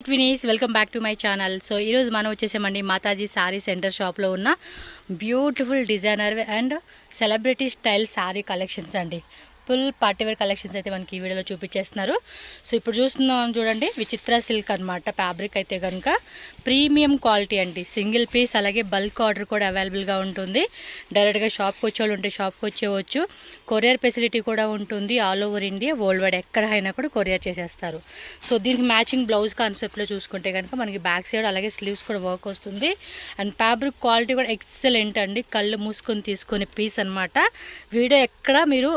Vini's welcome back to my channel. So ఈరోజు మనం వచ్చేసామండి మాతాజీ శారీ సెంటర్ షాప్లో ఉన్న beautiful designer and celebrity style sari collections అండి. ఫుల్ పార్టీవేర్ కలెక్షన్స్ అయితే మనకి ఈ వీడియోలో చూపించేస్తున్నారు. సో ఇప్పుడు చూస్తున్నాం చూడండి, విచిత్ర సిల్క్ అనమాట. ఫ్యాబ్రిక్ అయితే కనుక ప్రీమియం క్వాలిటీ అండి. సింగిల్ పీస్ అలాగే బల్క్ ఆర్డర్ కూడా అవైలబుల్గా ఉంటుంది. డైరెక్ట్గా షాప్కి వచ్చేవాళ్ళు ఉంటే షాప్కి వచ్చేవచ్చు. కొరియర్ ఫెసిలిటీ కూడా ఉంటుంది. All over India world wide ఎక్కడ అయినా కూడా కొరియర్ చేసేస్తారు. సో దీనికి మ్యాచింగ్ బ్లౌజ్ కాన్సెప్ట్లో చూసుకుంటే కనుక మనకి బ్యాక్ సైడ్ అలాగే స్లీవ్స్ కూడా వర్క్ వస్తుంది. అండ్ ఫ్యాబ్రిక్ క్వాలిటీ కూడా ఎక్సలెంట్ అండి. కళ్ళు మూసుకొని తీసుకునే పీస్ అనమాట. వీడియో ఎక్కడ మీరు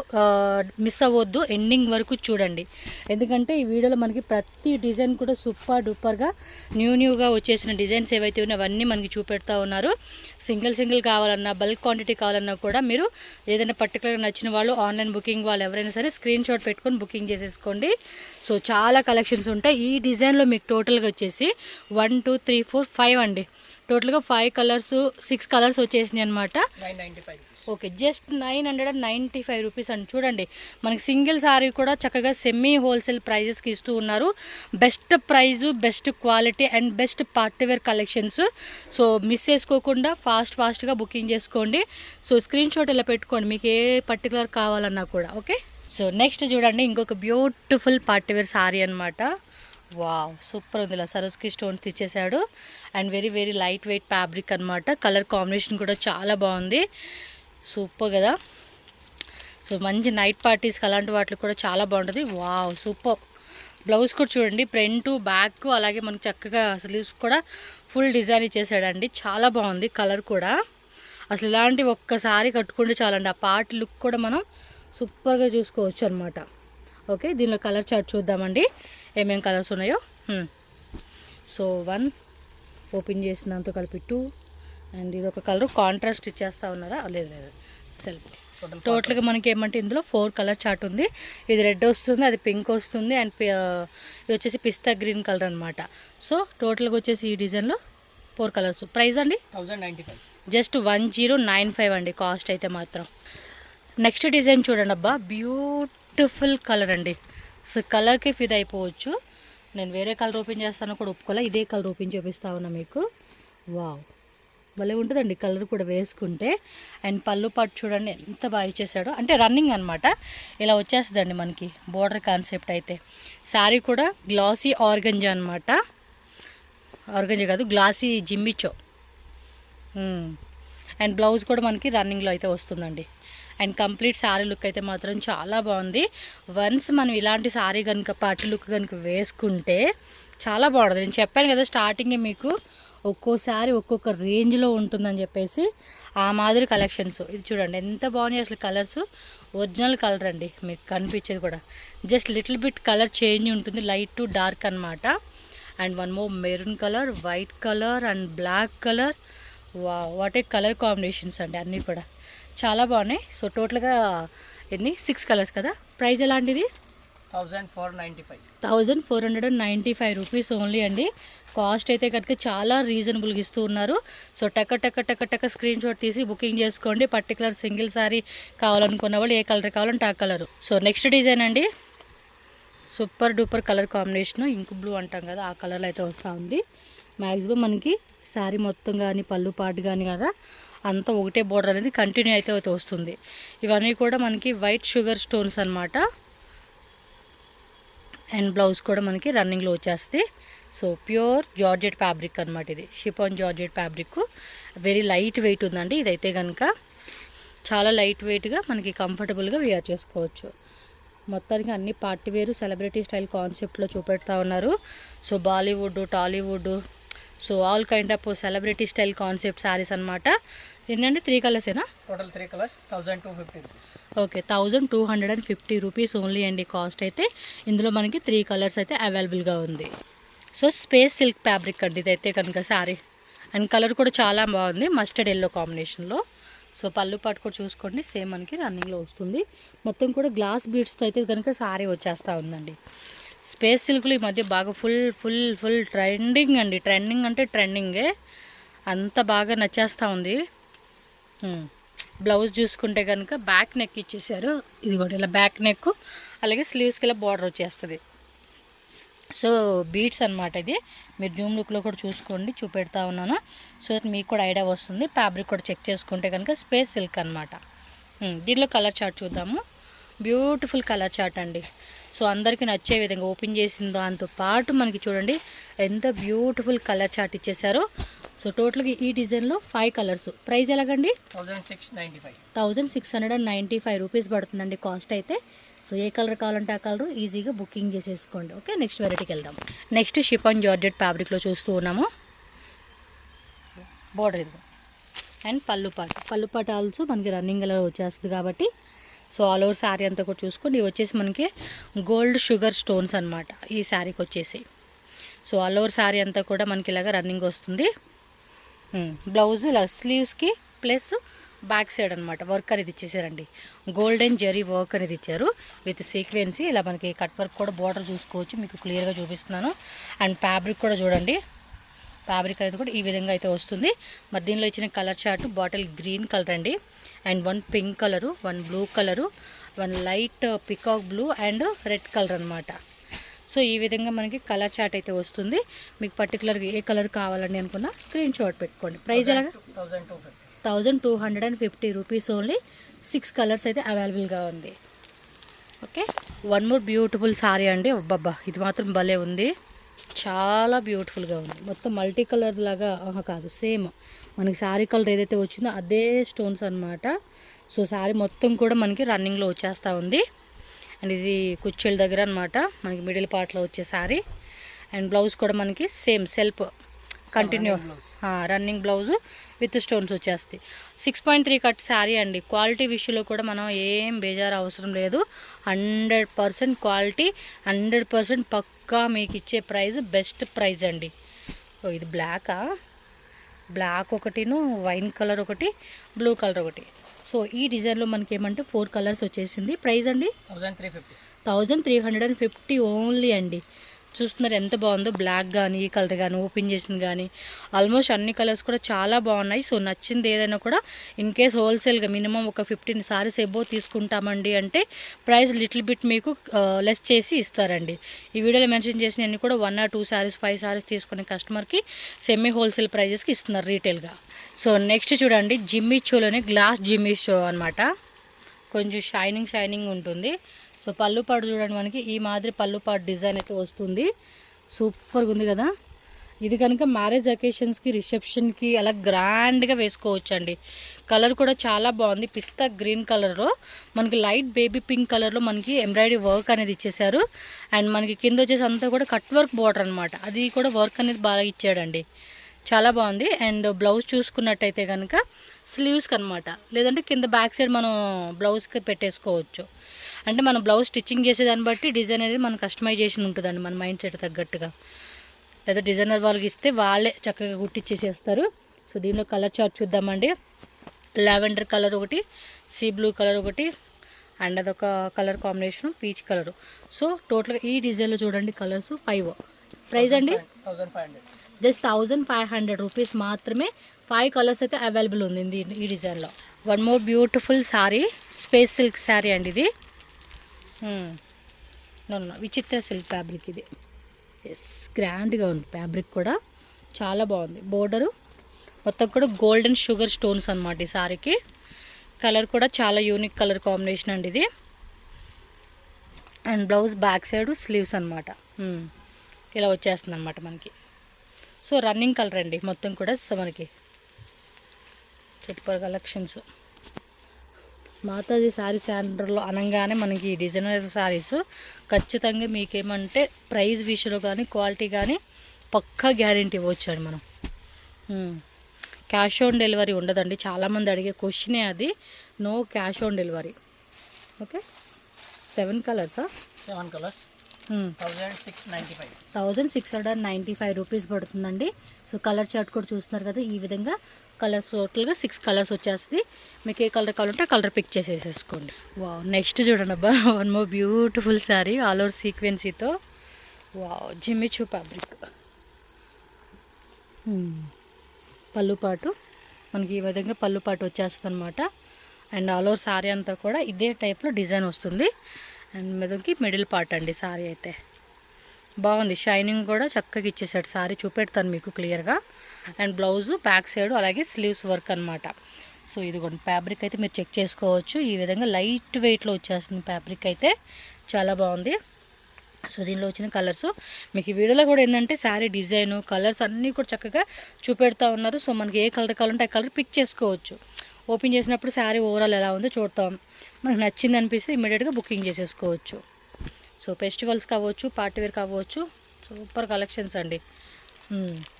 మిస్ అవ్వద్దు, ఎండింగ్ వరకు చూడండి. ఎందుకంటే ఈ వీడియోలో మనకి ప్రతి డిజైన్ కూడా సూపర్ డూపర్గా న్యూగా వచ్చేసిన డిజైన్స్ ఏవైతే ఉన్నాయో అవన్నీ మనకి చూపెడతా ఉన్నారు. సింగిల్ కావాలన్నా బల్క్ క్వాంటిటీ కావాలన్నా కూడా మీరు ఏదైనా పర్టికులర్గా నచ్చిన వాళ్ళు ఆన్లైన్ బుకింగ్ వాళ్ళు ఎవరైనా సరే స్క్రీన్ షాట్ పెట్టుకొని బుకింగ్ చేసేసుకోండి. సో చాలా కలెక్షన్స్ ఉంటాయి. ఈ డిజైన్లో మీకు టోటల్గా వచ్చేసి 1 2 3 4 5 అండి. టోటల్గా 5 కలర్స్ 6 కలర్స్ వచ్చేసినాయి అనమాట. ఓకే, జస్ట్ 995 రూపీస్ అండి. చూడండి, మనకి సింగిల్ సారీ కూడా చక్కగా సెమీ హోల్సేల్ ప్రైజెస్కి ఇస్తూ ఉన్నారు. Best price, best quality and best party wear collections. So miss చేసుకోకుండా ఫాస్ట్గా బుకింగ్ చేసుకోండి. సో స్క్రీన్ షాట్ ఇలా పెట్టుకోండి మీకు ఏ పర్టికులర్ కావాలన్నా కూడా. ఓకే, సో నెక్స్ట్ చూడండి, ఇంకొక బ్యూటిఫుల్ పార్టీవేర్ సారీ అనమాట. వావ్, సూపర్ ఉంది. ఇలా సరోస్కి స్టోన్స్ ఇచ్చేసాడు and very light weight fabric అనమాట. కలర్ కాంబినేషన్ కూడా చాలా బాగుంది. సూపర్ కదా. సో మంచి నైట్ పార్టీస్కి అలాంటి వాటికి కూడా చాలా బాగుంటుంది. Wow, super. బ్లౌజ్ కూడా చూడండి, ఫ్రంట్ బ్యాక్ అలాగే మనకు చక్కగా స్లీవ్స్ కూడా ఫుల్ డిజైన్ ఇచ్చేసాడండి. చాలా బాగుంది. కలర్ కూడా అసలు ఇలాంటి ఒక్కసారి కట్టుకుంటే చాలండి. ఆ పార్టీ లుక్ కూడా మనం సూపర్గా చూసుకోవచ్చు అనమాట. ఓకే, దీనిలో కలర్ చార్ట్ చూద్దామండి ఏమేమి కలర్స్ ఉన్నాయో. సో 1 ఓపెన్ చేసినంత కలిపి 2 అండ్ ఇది ఒక కలర్ కాంట్రాస్ట్ ఇచ్చేస్తా ఉన్నారా? లేదు సెల్ఫ్. టోటల్గా మనకి ఏమంటే ఇందులో 4 కలర్ చార్ట్ ఉంది. ఇది రెడ్ వస్తుంది, అది పింక్ వస్తుంది అండ్ ఇది వచ్చేసి పిస్తా గ్రీన్ కలర్ అనమాట. సో టోటల్గా వచ్చేసి ఈ డిజైన్లో 4 కలర్స్. ప్రైస్ అండి 1095, జస్ట్ 1095 అండి కాస్ట్ అయితే మాత్రం. నెక్స్ట్ డిజైన్ చూడండి, అబ్బా బ్యూటిఫుల్ కలర్ అండి. సో కలర్కి ఫిదా అయిపోవచ్చు. నేను వేరే కలర్ ఓపెన్ చేస్తాను కూడా ఒప్పుకోలే, ఇదే కలర్ ఓపెన్ చూపిస్తా ఉన్నా మీకు. వావ్, భలే ఉంటుందండి కలర్ కూడా వేసుకుంటే. అండ్ పళ్ళు పట్టు చూడండి ఎంత బాగా ఇచ్చేసాడో. అంటే రన్నింగ్ అనమాట, ఇలా వచ్చేస్తుందండి మనకి బోర్డర్ కాన్సెప్ట్ అయితే. శారీ కూడా గ్లాసీ ఆర్గంజా అనమాట. ఆర్గంజా కాదు, గ్లాసీ జిమ్మిచో. అండ్ బ్లౌజ్ కూడా మనకి రన్నింగ్లో అయితే వస్తుందండి. అండ్ కంప్లీట్ శారీ లుక్ అయితే మాత్రం చాలా బాగుంది. వన్స్ మనం ఇలాంటి శారీ కనుక పార్టీ లుక్ కనుక వేసుకుంటే చాలా బాగుంటుంది. నేను చెప్పాను కదా స్టార్టింగే మీకు, ఒక్కోసారి ఒక్కొక్క రేంజ్లో ఉంటుందని చెప్పేసి ఆ మాదిరి కలెక్షన్స్. ఇది చూడండి ఎంత బాగున్నాయి అసలు కలర్స్. ఒరిజినల్ కలర్ అండి, మీకు కనిపించేది కూడా just little bit colour change ఉంటుంది, లైట్ టు డార్క్ అనమాట. And 1 more maroon colour, white colour and black colour. What a colour combinations అండి, అన్నీ కూడా చాలా బాగున్నాయి. సో టోటల్గా ఎన్ని 6 కలర్స్ కదా. ప్రైస్ ఎలాంటిది 1495 రూపీస్ ఓన్లీ అండి. కాస్ట్ అయితే కనుక చాలా రీజనబుల్గా ఇస్తూ ఉన్నారు. సో టక్క స్క్రీన్ షాట్ తీసి బుకింగ్ చేసుకోండి. పర్టికులర్ సింగిల్ సారీ కావాలనుకున్న వాళ్ళు ఏ కలర్ కావాలంటే ఆ కలరు. సో నెక్స్ట్ డిజైన్ అండి, super duper colour combination, ink blue అంటాం కదా, ఆ కలర్లో అయితే వస్తూ ఉంది. మ్యాక్సిమం మనకి శారీ మొత్తం కానీ పళ్ళు పాటు కానీ కదా అంతా ఒకటే బోర్డర్ అనేది కంటిన్యూ అయితే వస్తుంది. ఇవన్నీ కూడా మనకి వైట్ షుగర్ స్టోన్స్ అనమాట. అండ్ బ్లౌజ్ కూడా మనకి రన్నింగ్లో వచ్చేస్తుంది. సో ప్యూర్ జార్జెట్ ఫ్యాబ్రిక్ అనమాట. ఇది chiffon georgette fabric, very light weight ఉందండి. ఇదైతే కనుక చాలా లైట్ వెయిట్గా మనకి కంఫర్టబుల్గా వేర్ చేసుకోవచ్చు. మొత్తానికి అన్ని పార్టీ వేరు సెలబ్రిటీ స్టైల్ కాన్సెప్ట్లో చూపెడతా ఉన్నారు. So Bollywood, Tollywood, so all kind of celebrity style concept saris అనమాట. ఏంటంటే 3 కలర్సేనా? Total 3 colours 1250 rupees. Okay, 1250 rupees only అండి కాస్ట్ అయితే. ఇందులో మనకి 3 కలర్స్ అయితే అవైలబుల్గా ఉంది. సో స్పేస్ సిల్క్ ఫ్యాబ్రిక్ అండి ఇదైతే కనుక శారీ. అండ్ కలర్ కూడా చాలా బాగుంది, మస్టర్డ్ ఎల్లో కాంబినేషన్లో. సో పళ్ళు పాటు కూడా చూసుకోండి, సేమ్ మనకి రన్నింగ్లో వస్తుంది. మొత్తం కూడా గ్లాస్ బీడ్స్తో అయితే కనుక శారీ వచ్చేస్తూ ఉందండి. స్పేస్ సిల్క్లు ఈ మధ్య బాగా ఫుల్ ట్రెండింగ్ అండి. ట్రెండింగ్ అంటే ట్రెండింగే, అంత బాగా నచ్చేస్తూ ఉంది. బ్లౌజ్ చూసుకుంటే కనుక బ్యాక్ నెక్ ఇచ్చేసారు. ఇది కూడా ఇలా బ్యాక్ నెక్, అలాగే స్లీవ్స్కి ఇలా బార్డర్ వచ్చేస్తుంది. సో బీట్స్ అనమాట ఇది. మీరు జూమ్ లుక్లో కూడా చూసుకోండి, చూపెడతా ఉన్నాను. సో దట్ మీకు కూడా ఐడియా వస్తుంది. ఫ్యాబ్రిక్ కూడా చెక్ చేసుకుంటే కనుక స్పేస్ సిల్క్ అనమాట. దీనిలో కలర్ చార్ట్ చూద్దాము. బ్యూటిఫుల్ కలర్ చార్ట్ అండి. సో అందరికీ నచ్చే విధంగా ఓపెన్ చేసిన దాంతో పాటు మనకి చూడండి ఎంత బ్యూటిఫుల్ కలర్ చార్ట్ ఇచ్చేసారో. సో టోటల్గా ఈ డిజైన్లో 5 కలర్స్. ప్రైస్ ఎలాగండి? 1695 రూపీస్ పడుతుందండి కాస్ట్ అయితే. సో ఏ కలర్ కావాలంటే ఆ కలర్ ఈజీగా బుకింగ్ చేసేసుకోండి. ఓకే, నెక్స్ట్ వెరైటీకి వెళ్దాం. నెక్స్ట్ షిఫాన్ జార్జెట్ ఫ్యాబ్రిక్లో చూస్తూ ఉన్నాము. బోర్డర్ ఇది అండ్ పళ్ళు పాట ఆల్సో మనకి రన్నింగ్ కలర్ వచ్చేస్తుంది కాబట్టి సో ఆల్ ఓవర్ శారీ అంతా కూడా చూసుకోండి. ఇవి వచ్చేసి మనకి గోల్డ్ షుగర్ స్టోన్స్ అనమాట ఈ శారీకి వచ్చేసి. సో ఆల్ ఓవర్ శారీ అంతా కూడా మనకి ఇలాగ రన్నింగ్ వస్తుంది. బ్లౌజ్ ఇలా స్లీవ్స్కి ప్లస్ బ్యాక్ సైడ్ అనమాట వర్క్ అనేది ఇచ్చేసారండి. గోల్డెన్ జెరీ వర్క్ అనేది ఇచ్చారు విత్ సీక్వెన్సీ. ఇలా మనకి కట్ వర్క్ కూడా బోర్డర్ చూసుకోవచ్చు, మీకు క్లియర్గా చూపిస్తున్నాను. అండ్ ఫ్యాబ్రిక్ కూడా చూడండి, ఫ్యాబ్రిక్ అనేది కూడా ఈ విధంగా అయితే వస్తుంది. మరి దీనిలో ఇచ్చిన colour chart bottle green colour అండి, and 1 pink colour, 1 blue colour, 1 light peacock blue and red colour అనమాట. సో ఈ విధంగా మనకి కలర్ చార్ట్ అయితే వస్తుంది. మీకు పర్టికులర్గా ఏ కలర్ కావాలని అనుకున్నా స్క్రీన్ షాట్ పెట్టుకోండి. ప్రైస్ ఎలాగా? 1250 రూపీస్ ఓన్లీ. 6 కలర్స్ అయితే అవైలబుల్గా ఉంది. ఓకే, 1 మోర్ బ్యూటిఫుల్ సారీ అండి. అబ్బబ్బా ఇది మాత్రం భలే ఉంది, చాలా బ్యూటిఫుల్గా ఉంది. మొత్తం మల్టీ కలర్ లాగా కాదు, సేమ్ మనకి శారీ కలర్ ఏదైతే వచ్చిందో అదే స్టోన్స్ అనమాట. సో శారీ మొత్తం కూడా మనకి రన్నింగ్లో వచ్చేస్తూ ఉంది. అండ్ ఇది కుచ్చెల దగ్గర అనమాట మనకి మిడిల్ పార్ట్లో వచ్చే శారీ. అండ్ బ్లౌజ్ కూడా మనకి same self continue running blouse with stones వచ్చేస్తాయి. 6.3 కట్ శారీ అండి. క్వాలిటీ విషయంలో కూడా మనం ఏం బేజారు అవసరం లేదు. 100% క్వాలిటీ, 100% పక్కా మీకు ఇచ్చే ప్రైస్ బెస్ట్ ప్రైజ్ అండి. సో ఇది బ్లాక్ ఒకటిను, వైన్ కలర్ ఒకటి, బ్లూ కలర్ ఒకటి. సో ఈ డిజైన్లో మనకి ఏమంటే 4 కలర్స్ వచ్చేసింది. ప్రైస్ అండి 1350 ఓన్లీ అండి. చూస్తున్నారు ఎంత బాగుందో, బ్లాక్ కానీ ఈ కలర్ కానీ ఓపెన్ చేసింది కానీ ఆల్మోస్ట్ అన్ని కలర్స్ కూడా చాలా బాగున్నాయి. సో నచ్చింది ఏదైనా కూడా ఇన్ కేస్ హోల్సేల్గా మినిమం ఒక 15 సారీస్ ఎబో తీసుకుంటామండి అంటే ప్రైస్ లిటిల్ బిట్ మీకు లెస్ చేసి ఇస్తారండి. ఈ వీడియోలో మెన్షన్ చేసిన అన్ని కూడా 1 or 2 సారీస్ 5 సారీస్ తీసుకునే కస్టమర్కి సెమీ హోల్సేల్ ప్రైజెస్కి ఇస్తున్నారు రీటైల్గా. సో నెక్స్ట్ చూడండి జిమ్మీ చోలోనే గ్లాస్ జిమ్మీ షో అనమాట. కొంచెం షైనింగ్ ఉంటుంది. సో పళ్ళు పాటు చూడండి, మనకి ఈ మాదిరి పళ్ళు పాటు డిజైన్ అయితే వస్తుంది. సూపర్గా ఉంది కదా. ఇది కనుక మ్యారేజ్ అకేషన్స్కి, రిసెప్షన్కి అలా గ్రాండ్గా వేసుకోవచ్చండి. కలర్ కూడా చాలా బాగుంది. పిస్తా గ్రీన్ కలర్లో మనకి లైట్ బేబీ పింక్ కలర్లో మనకి ఎంబ్రాయిడరీ వర్క్ అనేది ఇచ్చేసారు. అండ్ మనకి కింద వచ్చేసి అంతా కూడా కట్ వర్క్ బోర్డర్ అనమాట. అది కూడా వర్క్ అనేది బాగా ఇచ్చాడండి, చాలా బాగుంది. అండ్ బ్లౌజ్ చూసుకున్నట్టయితే కనుక స్లీవ్స్కి అనమాట, లేదంటే కింద బ్యాక్ సైడ్ మనం బ్లౌజ్కి పెట్టేసుకోవచ్చు. అంటే మనం బ్లౌజ్ స్టిచ్చింగ్ చేసేదాన్ని బట్టి డిజైన్ అనేది మన కస్టమైజేషన్ ఉంటుందండి, మన మైండ్ సెట్ తగ్గట్టుగా. లేదా డిజైనర్ వాళ్ళకి ఇస్తే వాళ్ళే చక్కగా కుట్టిచ్చేసేస్తారు. సో దీనిలో కలర్ చార్ట్ చూద్దామండి. లావెండర్ కలర్ ఒకటి, సీ బ్లూ కలర్ ఒకటి, అండ్ అదొక colour combination peach colour. So టోటల్గా ఈ డిజైన్లో చూడండి కలర్స్ 5. ప్రైస్ అండి 1500. జస్ట్ 1500 రూపీస్ మాత్రమే. 5 కలర్స్ అయితే అవైలబుల్ ఉంది ఈ డిజైన్లో. 1 more beautiful sari, space silk sari అండి ఇది. విచిత్ర సిల్క్ ఫ్యాబ్రిక్ ఇది. ఎస్, గ్రాండ్గా ఉంది ఫ్యాబ్రిక్ కూడా, చాలా బాగుంది. బోర్డరు మొత్తం కూడా గోల్డెన్ షుగర్ స్టోన్స్ అనమాట ఈ శారీకి. కలర్ కూడా చాలా యూనిక్ కలర్ కాంబినేషన్ అండి ఇది. And blouse back side sleeves అనమాట ఇలా వచ్చేస్తుంది అనమాట మనకి. సో రన్నింగ్ కలర్ అండి మొత్తం కూడా. సో మనకి సూపర్ కలెక్షన్స్. మాతాజీ శారీ సెంటర్లో అనగానే మనకి డిజైనర్ శారీస్ ఖచ్చితంగా మీకేమంటే ప్రైస్ విషయంలో కానీ క్వాలిటీ కానీ పక్కా గ్యారెంటీ ఇవ్వచ్చు అండి మనం. క్యాష్ ఆన్ డెలివరీ ఉండదండి. చాలామంది అడిగే క్వశ్చనే అది. No cash on delivery. Okay, 7 కలర్సా? 7 కలర్స్ 1695 రూపీస్ పడుతుందండి. సో కలర్ చార్ట్ కూడా చూస్తున్నారు కదా, ఈ విధంగా కలర్స్ టోటల్గా 6 కలర్స్ వచ్చేస్తుంది. మీకు ఏ కలర్ కావాలంటే ఆ కలర్ పిక్ చేసేసేసుకోండి. వావ్, నెక్స్ట్ చూడండి అబ్బా, 1 more beautiful sari all over సీక్వెన్సీతో. Wow, Jimmy Choo fabric. పళ్ళు పాటు మనకి ఈ విధంగా పళ్ళు పాటు వచ్చేస్తుంది అనమాట. అండ్ ఆల్ ఓవర్ శారీ అంతా కూడా ఇదే టైప్లో డిజైన్ వస్తుంది. అండ్ మీదకి మిడిల్ పార్ట్ అండి శారీ అయితే. బాగుంది, షైనింగ్ కూడా చక్కగా ఇచ్చేసాడు. సారీ చూపెడతాను మీకు క్లియర్గా. అండ్ బ్లౌజు బ్యాక్ సైడ్ అలాగే స్లీవ్స్ వర్క్ అనమాట. సో ఇదిగోండి ఫ్యాబ్రిక్ అయితే మీరు చెక్ చేసుకోవచ్చు. ఈ విధంగా లైట్ వెయిట్లో వచ్చేస్తుంది ఫ్యాబ్రిక్ అయితే, చాలా బాగుంది. సో దీనిలో వచ్చిన కలర్స్ మీకు ఈ వీడియోలో కూడా ఏంటంటే శారీ డిజైను కలర్స్ అన్నీ కూడా చక్కగా చూపెడతా ఉన్నారు. సో మనకి ఏ కలర్ కావాలంటే ఆ కలర్ పిక్ చేసుకోవచ్చు. ఓపెన్ చేసినప్పుడు శారీ ఓవరాల్ ఎలా ఉందో చూడతాం, మనకు నచ్చింది అనిపిస్తే ఇమీడియట్గా బుకింగ్ చేసేసుకోవచ్చు. సో ఫెస్టివల్స్ కావచ్చు, పార్టీ వేర్ కావచ్చు, సూపర్ కలెక్షన్స్ అండి.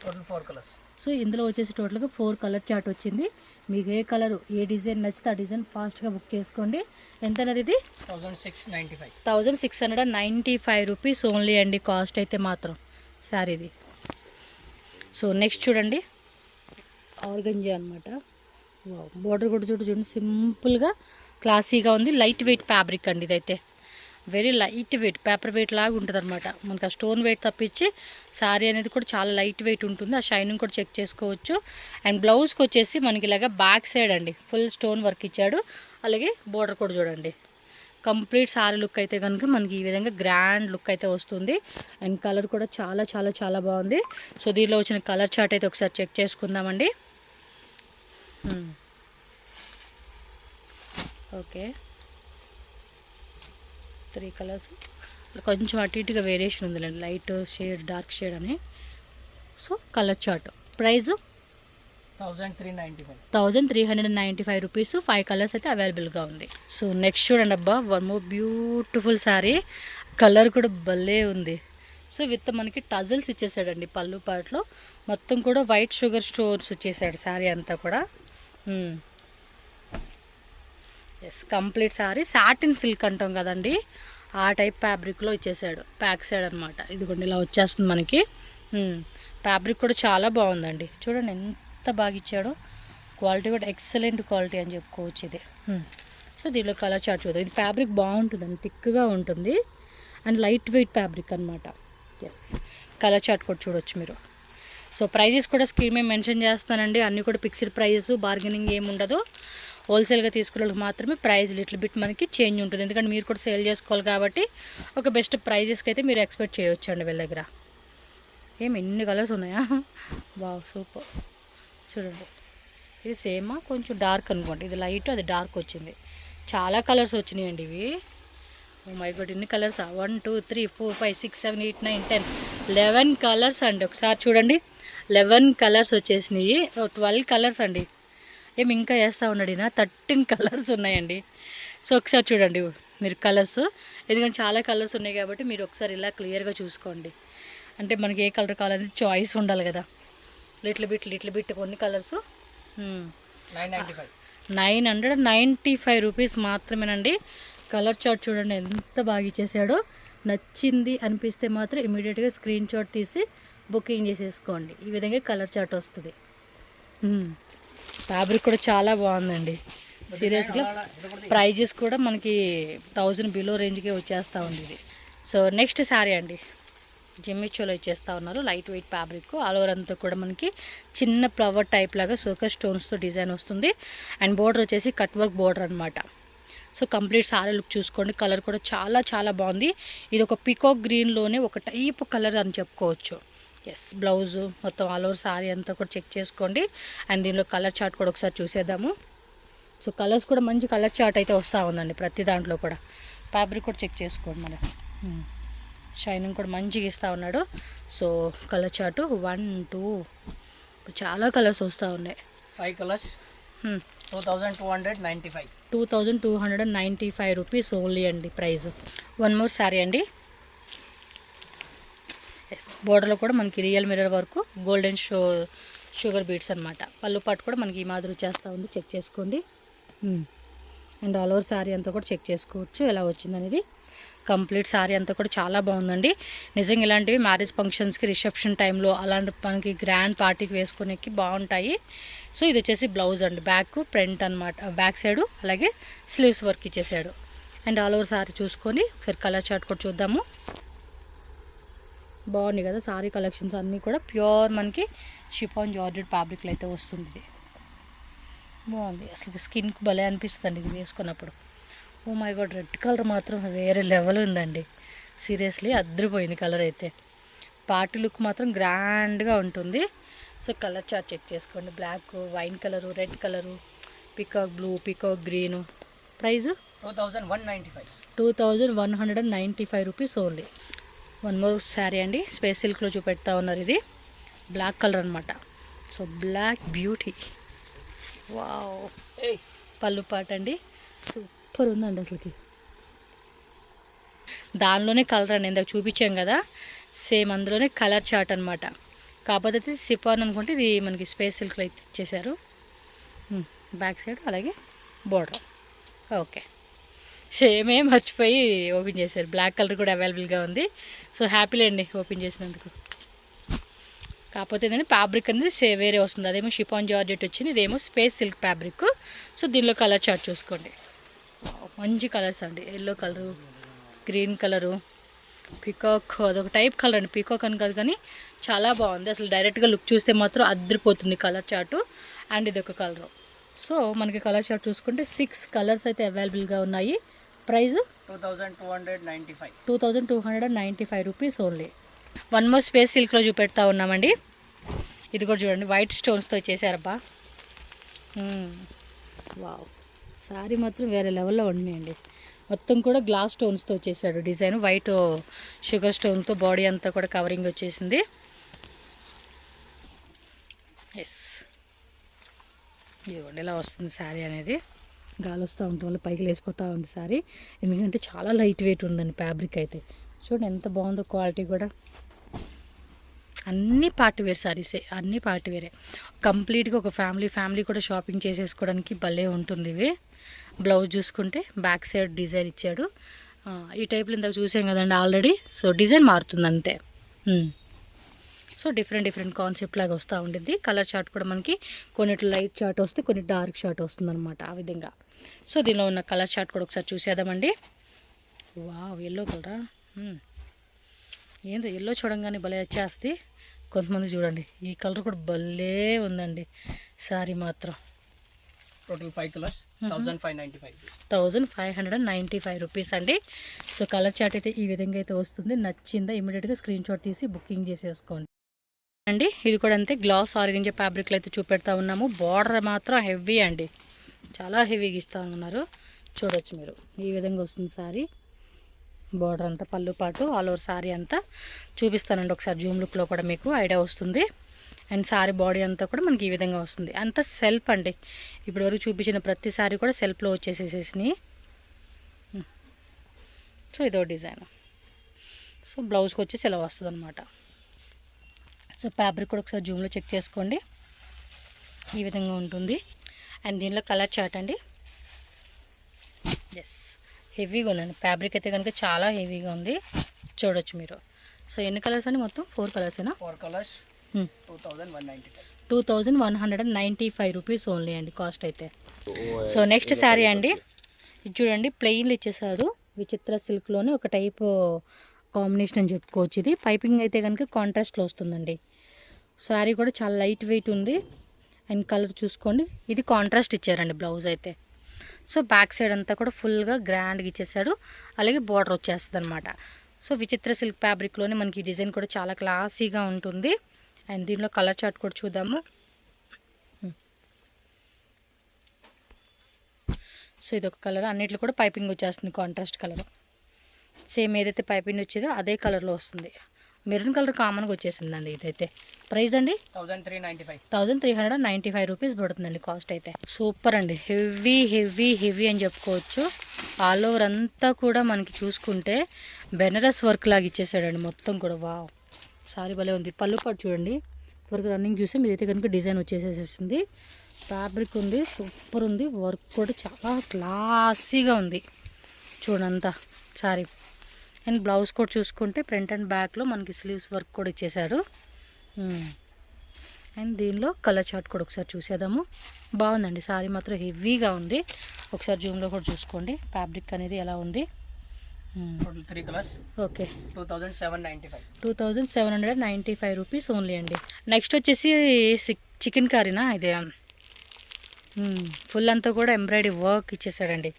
Total 4 colours. సో ఇందులో వచ్చేసి టోటల్గా 4 కలర్ చార్ట్ వచ్చింది. మీకు ఏ కలరు ఏ డిజైన్ నచ్చితే ఆ డిజైన్ ఫాస్ట్గా బుక్ చేసుకోండి. ఎంత అన్నారు ఇది? 1695 రూపీస్ ఓన్లీ అండి కాస్ట్ అయితే మాత్రం శారీది. సో నెక్స్ట్ చూడండి, ఆర్గంజా అనమాట. బోర్డర్ కూడా చూడండి, సింపుల్గా క్లాసీగా ఉంది. లైట్ వెయిట్ ఫ్యాబ్రిక్ అండి ఇదైతే, very light weight, paper weight లాగా ఉంటుంది అనమాట. మనకు ఆ స్టోన్ వెయిట్ తప్పించి శారీ అనేది కూడా చాలా లైట్ వెయిట్ ఉంటుంది. ఆ షైనింగ్ కూడా చెక్ చేసుకోవచ్చు. అండ్ బ్లౌజ్కి వచ్చేసి మనకి ఇలాగ బ్యాక్ సైడ్ అండి ఫుల్ స్టోన్ వర్క్ ఇచ్చాడు. అలాగే బోర్డర్ కూడా చూడండి, కంప్లీట్ శారీ లుక్ అయితే కనుక మనకి ఈ విధంగా గ్రాండ్ లుక్ అయితే వస్తుంది. అండ్ కలర్ కూడా చాలా చాలా చాలా బాగుంది. సో దీనిలో వచ్చిన కలర్ చార్ట్ అయితే ఒకసారి చెక్ చేసుకుందామండి. ఓకే, 3 కలర్స్, కొంచెం అటు ఇటుగా వేరియేషన్ ఉందిలేండి, లైట్ షేడ్ డార్క్ షేడ్ అని. So colour chart price 1395 rupees. 5 colours అయితే అవైలబుల్గా ఉంది. సో నెక్స్ట్ చూడండి, అబ్బా one more beautiful sari, colour కూడా భలే ఉంది. సో విత్ మనకి టజల్స్ ఇచ్చేసాడండి పళ్ళు పాటలో, మొత్తం కూడా వైట్ షుగర్ స్టోన్స్ ఇచ్చేసాడు శారీ అంతా కూడా. Yes, complete sari satin silk అంటాం కదండి, ఆ టైప్ ఫ్యాబ్రిక్లో ఇచ్చేసాడు బ్యాక్ సైడ్ అనమాట. ఇదిగోండి ఇలా వచ్చేస్తుంది మనకి. ఫ్యాబ్రిక్ కూడా చాలా బాగుందండి, చూడండి ఎంత బాగా ఇచ్చాడో. క్వాలిటీ కూడా ఎక్సలెంట్ క్వాలిటీ అని చెప్పుకోవచ్చు ఇది. సో దీనిలో కలర్ చార్ట్ చూద్దాం. ఇది ఫ్యాబ్రిక్ బాగుంటుందండి, థిక్గా ఉంటుంది అండ్ లైట్ వెయిట్ ఫ్యాబ్రిక్ అనమాట. ఎస్, కలర్ చార్ట్ కూడా చూడవచ్చు మీరు. సో ప్రైజెస్ కూడా స్క్రీన్ మీద మెన్షన్ చేస్తానండి. అన్నీ కూడా ఫిక్స్డ్ ప్రైజెస్, బార్గెనింగ్ ఏమి ఉండదు. హోల్సేల్గా తీసుకునే వాళ్ళకి మాత్రమే ప్రైస్ లిటిల్ బిట్ మనకి చేంజ్ ఉంటుంది, ఎందుకంటే మీరు కూడా సేల్ చేసుకోవాలి కాబట్టి ఒక బెస్ట్ ప్రైజెస్కి అయితే మీరు ఎక్స్పెక్ట్ చేయొచ్చు అండి వీళ్ళ దగ్గర. ఎన్ని కలర్స్ ఉన్నాయా, వావ్ సూపర్. చూడండి, ఇది సేమా కొంచెం డార్క్ అనుకోండి, ఇది లైట్ అది డార్క్ వచ్చింది. చాలా కలర్స్ వచ్చినాయండి ఇవి. ఓ మై గాడ్, ఇన్ని కలర్సా? 1 2 3 4 5 6 7 8 9 10 11 కలర్స్ అండి. ఒకసారి చూడండి, 11 కలర్స్ వచ్చేసినాయి. 12 కలర్స్ అండి. ఇంకా వేస్తూ ఉన్నాడు ఈయన, 13 కలర్స్ ఉన్నాయండి. సో ఒకసారి చూడండి మీరు కలర్స్, ఎందుకంటే చాలా కలర్స్ ఉన్నాయి కాబట్టి మీరు ఒకసారి ఇలా క్లియర్గా చూసుకోండి. అంటే మనకి ఏ కలర్ కావాలని చాయిస్ ఉండాలి కదా. లిటిల్ బిట్ కొన్ని కలర్స్. 995 రూపీస్ మాత్రమేనండి. కలర్ చార్ట్ చూడండి ఎంత బాగా ఇచ్చేసాడో. నచ్చింది అనిపిస్తే మాత్రం ఇమీడియట్గా స్క్రీన్ షాట్ తీసి బుకింగ్ చేసేసుకోండి. ఈ విధంగా కలర్ చార్ట్ వస్తుంది. ఫ్యాబ్రిక్ కూడా చాలా బాగుందండి, సీరియస్గా. ప్రైజెస్ కూడా మనకి 1000 బిలో రేంజ్కే వచ్చేస్తూ ఉంది ఇది. సో నెక్స్ట్ శారీ అండి, జిమ్మిచోలో ఇచ్చేస్తూ ఉన్నారు. Light weight fabric, all over అంతా కూడా మనకి చిన్న ఫ్లవర్ టైప్ లాగా సోకర్ స్టోన్స్తో డిజైన్ వస్తుంది. అండ్ బోర్డర్ వచ్చేసి కట్ వర్క్ బోర్డర్ అనమాట. సో కంప్లీట్ సారీ లుక్ చూసుకోండి, కలర్ కూడా చాలా చాలా బాగుంది. ఇది ఒక పికాక్ గ్రీన్లోనే ఒక టైప్ కలర్ అని చెప్పుకోవచ్చు. ఎస్, బ్లౌజు మొత్తం ఆల్ ఓవర్ సారీ అంతా కూడా చెక్ చేసుకోండి. అండ్ దీనిలో కలర్ చార్ట్ కూడా ఒకసారి చూసేద్దాము. సో కలర్స్ కూడా మంచి కలర్ చార్ట్ అయితే వస్తూ ఉందండి ప్రతి దాంట్లో కూడా. ఫ్యాబ్రిక్ కూడా చెక్ చేసుకోండి మనం. షైనింగ్ కూడా మంచిగా ఇస్తూ ఉన్నాడు. సో కలర్ చార్టు 1 2 చాలా కలర్స్ వస్తూ ఉన్నాయి. 5 కలర్స్, 2295 రూపీస్ ఓన్లీ అండి ప్రైస్. వన్ మోర్ శారీ అండి. ఎస్, బోర్డర్లో కూడా మనకి రియల్ మిర్రర్ వరకు గోల్డెన్ షుగర్ బీడ్స్ అనమాట. పళ్ళు పాటు కూడా మనకి ఈ మాదిరి చేస్తూ ఉంది, చెక్ చేసుకోండి. అండ్ ఆల్ ఓవర్ శారీ అంతా కూడా చెక్ చేసుకోవచ్చు ఎలా వచ్చిందనేది. కంప్లీట్ శారీ అంతా కూడా చాలా బాగుందండి. నిజంగా ఇలాంటివి మ్యారేజ్ ఫంక్షన్స్కి, రిసెప్షన్ టైంలో అలాంటి మనకి గ్రాండ్ పార్టీకి వేసుకునేకి బాగుంటాయి. సో ఇది వచ్చేసి బ్లౌజ్ అండి, బ్యాక్ ఫ్రంట్ అనమాట, బ్యాక్ సైడు అలాగే స్లీవ్స్ వర్క్ ఇచ్చేసాడు. అండ్ ఆల్ ఓవర్ శారీ చూసుకొని ఒకసారి కలర్ చార్ట్ కూడా చూద్దాము. బాగుంది కదా శారీ కలెక్షన్స్ అన్నీ కూడా. ప్యూర్ మనకి షిఫాన్ జార్జెట్ ఫ్యాబ్రిక్లో అయితే వస్తుంది. ఇది బాగుంది, అసలు స్కిన్కి భలే అనిపిస్తుంది ఇది వేసుకున్నప్పుడు. Oh my god, red colour మాత్రం వేరే లెవెల్ ఉందండి. సీరియస్లీ అద్దరిపోయింది కలర్ అయితే. పార్టీ లుక్ మాత్రం గ్రాండ్గా ఉంటుంది. సో కలర్ చార్ట్ చెక్ చేసుకోండి. Black, wine colour, red colour, peacock blue, peacock green. Price 2195 rupees only. One more sari అండి, స్పేస్ సిల్క్లో చూపెడతా ఉన్నారు. ఇది బ్లాక్ కలర్ అనమాట. So black beauty. వావ్, పళ్ళు పాట అండి, సూపర్ ఉందండి అసలుకి. దానిలోనే కలర్ అండి, ఇందాక చూపించాం కదా సేమ్ అందులోనే కలర్ చార్ట్ అనమాట. కాకపోతే అయితే సిపాన్ అనుకుంటే ఇది మనకి స్పేస్ సిల్క్లో అయితే ఇచ్చేసారు. బ్యాక్ సైడ్ అలాగే బోర్డర్. ఓకే, సేమే మర్చిపోయి ఓపెన్ చేశారు. బ్లాక్ కలర్ కూడా అవైలబుల్గా ఉంది. సో హ్యాపీలేండి ఓపెన్ చేసినందుకు. కాకపోతే ఏంటంటే ఫ్యాబ్రిక్ అనేది వేరే వస్తుంది. అదేమో షిఫాన్ జార్జెట్ వచ్చింది, ఇదేమో స్పేస్ సిల్క్ ఫ్యాబ్రిక్. సో దీనిలో కలర్ చార్ట్ చూసుకోండి. మంచి కలర్స్ అండి, yellow colour, green colour, peacock అదొక టైప్ కలర్ అండి. పికాక్ అని కాదు కానీ చాలా బాగుంది అసలు. డైరెక్ట్గా లుక్ చూస్తే మాత్రం అద్దరిపోతుంది కలర్ చార్టు. అండ్ ఇది ఒక కలరు. సో మనకి కలర్ చార్ట్ చూసుకుంటే 6 కలర్స్ అయితే అవైలబుల్గా ఉన్నాయి. Price 2295 rupees only. One more space సిల్క్లో చూపెడతా ఉన్నామండి. ఇది కూడా చూడండి, వైట్ స్టోన్స్తో చేశారబ్బా. వావ్, శారీ మాత్రం వేరే లెవెల్లో ఉన్నాయండి. మొత్తం కూడా గ్లాస్ స్టోన్స్తో వచ్చేసాడు డిజైన్. వైట్ షుగర్ స్టోన్తో బాడీ అంతా కూడా కవరింగ్ వచ్చేసింది. ఎస్, ఇదిగోండి ఇలా వస్తుంది శారీ అనేది. గాలి వస్తూ ఉండటం వల్ల పైకి లేసిపోతూ ఉంది శారీ. ఎందుకంటే చాలా లైట్ వెయిట్ ఉందండి ఫ్యాబ్రిక్ అయితే. చూడండి ఎంత బాగుందో క్వాలిటీ కూడా. అన్ని పార్టీ వేర్ శారీసే, అన్ని పార్టీ వేరే. కంప్లీట్గా ఒక ఫ్యామిలీ కూడా షాపింగ్ చేసేసుకోవడానికి భలే ఉంటుంది ఇవి. బ్లౌజ్ చూసుకుంటే బ్యాక్ సైడ్ డిజైన్ ఇచ్చాడు. ఈ టైప్లో ఇందాక చూసాం కదండి ఆల్రెడీ. సో డిజైన్ మారుతుంది అంతే. సో డిఫరెంట్ కాన్సెప్ట్ లాగా వస్తూ ఉండిద్ది. కలర్ చార్ట్ కూడా మనకి కొన్నిటి లైట్ చార్ట్ వస్తే కొన్ని డార్క్ చార్ట్ వస్తుంది అనమాట, ఆ విధంగా. సో దీనిలో ఉన్న కలర్ చార్ట్ కూడా ఒకసారి చూసేద్దామండి. వావ్, ఎల్లో కలరా? ఏంటో ఎల్లో చూడంగానే భలే వచ్చేస్తుంది. కొంతమంది చూడండి ఈ కలర్ కూడా భలే ఉందండి శారీ మాత్రం. టోటల్ 5 కలర్స్ 1595 రూపీస్ అండి. సో కలర్ చార్ట్ అయితే ఈ విధంగా అయితే వస్తుంది. నచ్చిందా ఇమీడియట్గా స్క్రీన్ షాట్ తీసి బుకింగ్ చేసేసుకోండి అండి. ఇది కూడా అంతే, గ్లాస్ ఆర్గంజా ఫ్యాబ్రిక్లో అయితే చూపెడతా ఉన్నాము. బార్డర్ మాత్రం హెవీ అండి, చాలా హెవీగా ఇస్తూ ఉన్నారు. చూడొచ్చు మీరు, ఈ విధంగా వస్తుంది శారీ. బార్డర్ అంతా పళ్ళు పాటు ఆల్ ఓవర్ శారీ అంతా చూపిస్తానండి ఒకసారి. జూమ్ లుక్లో కూడా మీకు ఐడియా వస్తుంది. అండ్ శారీ బాడీ అంతా కూడా మనకి ఈ విధంగా వస్తుంది. అంతా సెల్ఫ్ అండి. ఇప్పటివరకు చూపించిన ప్రతి శారీ కూడా సెల్ఫ్లో వచ్చేసేసినాయి. సో ఇదో డిజైన్. సో బ్లౌజ్కి వచ్చేసి ఇలా వస్తుంది అనమాట. సో ఫ్యాబ్రిక్ కూడా ఒకసారి జూమ్లో చెక్ చేసుకోండి, ఈ విధంగా ఉంటుంది. అండ్ దీనిలో కలర్ చార్ట్ అండి. ఎస్, హెవీగా ఉందండి ఫ్యాబ్రిక్ అయితే కనుక, చాలా హెవీగా ఉంది. చూడొచ్చు మీరు. సో ఎన్ని కలర్స్ అండి? మొత్తం 4 కలర్సేనా? 4 కలర్స్ 2195 రూపీస్ ఓన్లీ అండి కాస్ట్ అయితే. సో నెక్స్ట్ శారీ అండి, ఇది చూడండి ప్లెయిన్లు ఇచ్చేసాడు. విచిత్ర సిల్క్లోనే ఒక టైప్ కాంబినేషన్ అని చెప్పుకోవచ్చు. ఇది పైపింగ్ అయితే కనుక కాంట్రాస్ట్లో వస్తుందండి. శారీ కూడా చాలా లైట్ వెయిట్ ఉంది. అండ్ కలర్ చూసుకోండి, ఇది కాంట్రాస్ట్ ఇచ్చారండి బ్లౌజ్ అయితే. సో బ్యాక్ సైడ్ అంతా కూడా ఫుల్గా గ్రాండ్గా ఇచ్చేసాడు. అలాగే బార్డర్ వచ్చేస్తుంది అనమాట. సో విచిత్ర సిల్క్ ఫ్యాబ్రిక్లోనే మనకి ఈ డిజైన్ కూడా చాలా క్లాసీగా ఉంటుంది. అండ్ దీనిలో కలర్ చార్ట్ కూడా చూద్దాము. సో ఇది ఒక కలర్, అన్నిట్లో కూడా పైపింగ్ వచ్చేస్తుంది కాంట్రాస్ట్ కలర్. సేమ్ ఏదైతే పైపింగ్ వచ్చేదో అదే కలర్లో వస్తుంది. మెరూన్ కలర్ కామన్గా వచ్చేసిందండి ఇదైతే. ప్రైస్ అండి 1395 రూపీస్ పడుతుందండి కాస్ట్ అయితే. సూపర్ అండి, హెవీ అని చెప్పుకోవచ్చు. ఆల్ ఓవర్ అంతా కూడా మనకి చూసుకుంటే బెనారస్ వర్క్ లాగా ఇచ్చేసాడండి మొత్తం కూడా. వావ్, సారీ భలే ఉంది. పళ్ళు పాటు చూడండి, వర్క్ రన్నింగ్ చూసాం. ఇదైతే కనుక డిజైన్ వచ్చేసేసింది. ఫ్యాబ్రిక్ ఉంది, సూపర్ ఉంది. వర్క్ కూడా చాలా క్లాసీగా ఉంది చూడంతా సారీ. అండ్ బ్లౌజ్ కూడా చూసుకుంటే ఫ్రంట్ అండ్ బ్యాక్లో మనకి స్లీవ్స్ వర్క్ కూడా ఇచ్చేసాడు. అండ్ దీనిలో కలర్ చార్ట్ కూడా ఒకసారి చూసేద్దాము. బాగుందండి సారీ మాత్రం హెవీగా ఉంది. ఒకసారి జూమ్లో కూడా చూసుకోండి ఫ్యాబ్రిక్ అనేది ఎలా ఉంది. 3 కలర్స్. ఓకే, 2795 రూపీస్ ఓన్లీ అండి. నెక్స్ట్ వచ్చేసి చికెన్ కర్రీనా ఇది. ఫుల్ అంతా కూడా ఎంబ్రాయిడరీ వర్క్ ఇచ్చేసాడండి.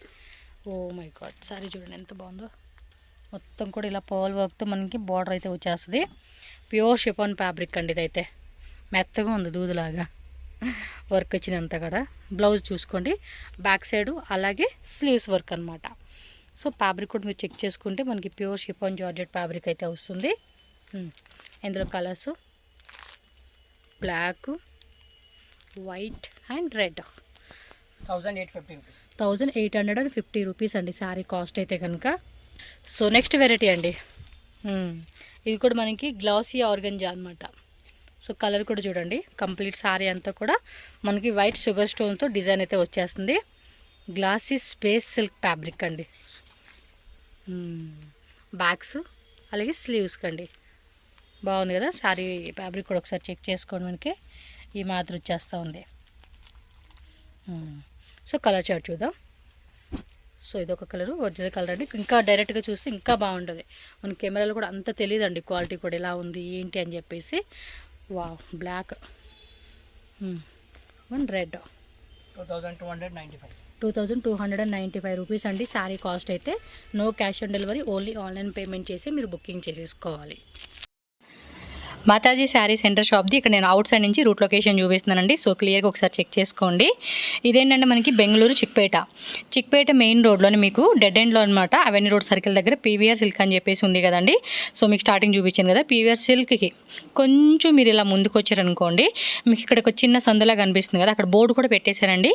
ఓ మై గాడ్, సారీ చూడండి ఎంత బాగుందో. మొత్తం కూడా ఇలా పర్ల్ వర్క్తో మనకి బార్డర్ అయితే వచ్చేస్తుంది. ప్యూర్ షిఫాన్ ఫ్యాబ్రిక్ అండి. ఇదైతే మెత్తగా ఉంది దూదులాగా వర్క్ వచ్చినంత కూడా. బ్లౌజ్ చూసుకోండి బ్యాక్ సైడు, అలాగే స్లీవ్స్ వర్క్ అనమాట. సో ఫ్యాబ్రిక్ కూడా మీరు చెక్ చేసుకుంటే మనకి ప్యూర్ షిఫాన్ జార్జెట్ ఫ్యాబ్రిక్ అయితే వస్తుంది. ఇందులో colours black, white and red. 1850 rupees అండి శారీ కాస్ట్ అయితే కనుక. సో నెక్స్ట్ వెరైటీ అండి. ఇది కూడా మనకి గ్లాసీ ఆర్గంజా అనమాట. సో కలర్ కూడా చూడండి, కంప్లీట్ శారీ అంతా కూడా మనకి వైట్ షుగర్ స్టోన్తో డిజైన్ అయితే వచ్చేస్తుంది. గ్లాసీ స్పేస్ సిల్క్ ఫ్యాబ్రిక్ అండి. బ్యాక్స్ అలాగే స్లీవ్స్కి అండి. బాగుంది కదా శారీ ఫ్యాబ్రిక్ కూడా ఒకసారి చెక్ చేసుకోండి. మనకి ఈ మాత్రం వచ్చేస్తూ ఉంది. సో కలర్ చార్ట్ చూద్దాం. సో ఇదొక కలరు, ఒరిజినల్ కలర్ అండి. ఇంకా డైరెక్ట్గా చూస్తే ఇంకా బాగుంటుంది. మన కెమెరాలో కూడా అంత తెలియదండి క్వాలిటీ కూడా ఎలా ఉంది ఏంటి అని చెప్పేసి. Wow, black, red. 2295 రూపీస్ అండి శారీ కాస్ట్ అయితే. No cash on delivery, only online payment చేసి మీరు బుకింగ్ చేసేసుకోవాలి. మాతాజీ శారీ సెంటర్ షాప్ది ఇక్కడ నేను అవుట్ సైడ్ నుంచి రూట్ లొకేషన్ చూపిస్తున్నానండి. సో క్లియర్గా ఒకసారి చెక్ చేసుకోండి. ఇదేంటంటే మనకి బెంగళూరు చిక్పేట మెయిన్ రోడ్లోని మీకు డెడ్ ఎండ్లో అనమాట. అవెన్యూ రోడ్ సర్కిల్ దగ్గర పీవీఆర్ సిల్క్ అని చెప్పేసి ఉంది కదండి. సో మీకు స్టార్టింగ్ చూపించాను కదా, పీవీఆర్ సిల్క్కి కొంచెం మీరు ఇలా ముందుకు వచ్చారనుకోండి, మీకు ఇక్కడ ఒక చిన్న సందులా కనిపిస్తుంది కదా, అక్కడ బోర్డు కూడా పెట్టేశారండి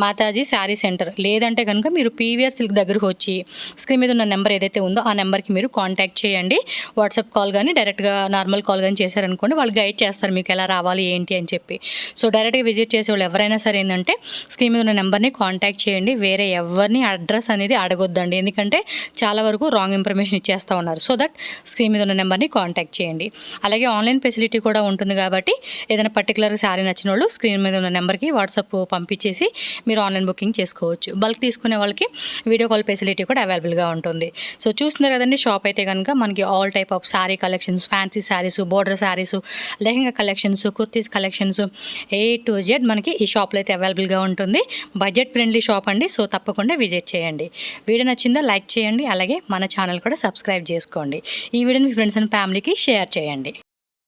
మాతాజీ శారీ సెంటర్. లేదంటే కనుక మీరు పీవీఆర్ సిల్క్ దగ్గరకు వచ్చి స్క్రీన్ మీద ఉన్న నెంబర్ ఏదైతే ఉందో ఆ నెంబర్కి మీరు కాంటాక్ట్ చేయండి. వాట్సాప్ కాల్ కానీ డైరెక్ట్గా నార్మల్ కాల్ కానీ అనుకోండి, వాళ్ళు గైడ్ చేస్తారు మీకు ఎలా రావాలి ఏంటి అని చెప్పి. సో డైరెక్ట్గా విజిట్ చేసే వాళ్ళు ఎవరైనా సరే ఏంటంటే స్క్రీన్ మీద ఉన్న నెంబర్ని కాంటాక్ట్ చేయండి. వేరే ఎవరిని అడ్రస్ అనేది అడగొద్దండి, ఎందుకంటే చాలా వరకు రాంగ్ ఇన్ఫర్మేషన్ ఇచ్చేస్తూ ఉన్నారు. సో దట్ స్క్రీన్ మీద ఉన్న నెంబర్ని కాంటాక్ట్ చేయండి. అలాగే ఆన్లైన్ ఫెసిలిటీ కూడా ఉంటుంది కాబట్టి ఏదైనా పర్టికులర్ శారీ నచ్చిన వాళ్ళు స్క్రీన్ మీద ఉన్న నెంబర్కి వాట్సాప్ పంపించేసి మీరు ఆన్లైన్ బుకింగ్ చేసుకోవచ్చు. బల్క్ తీసుకునే వాళ్ళకి వీడియో కాల్ ఫెసిలిటీ కూడా అవైలబుల్గా ఉంటుంది. సో చూస్తున్నారు కదండి, షాప్ అయితే కనుక మనకి all type of sari collections, fancy saris, border saris, lehenga collections, kurtis collections, A to Z మనకి ఈ షాప్లో అయితే అవైలబుల్గా ఉంటుంది. బడ్జెట్ ఫ్రెండ్లీ షాప్ అండి. సో తప్పకుండా విజిట్ చేయండి. వీడియో నచ్చిందా లైక్ చేయండి, అలాగే మన ఛానల్ కూడా సబ్స్క్రైబ్ చేసుకోండి. ఈ వీడియోని మీ ఫ్రెండ్స్ అండ్ ఫ్యామిలీకి షేర్ చేయండి.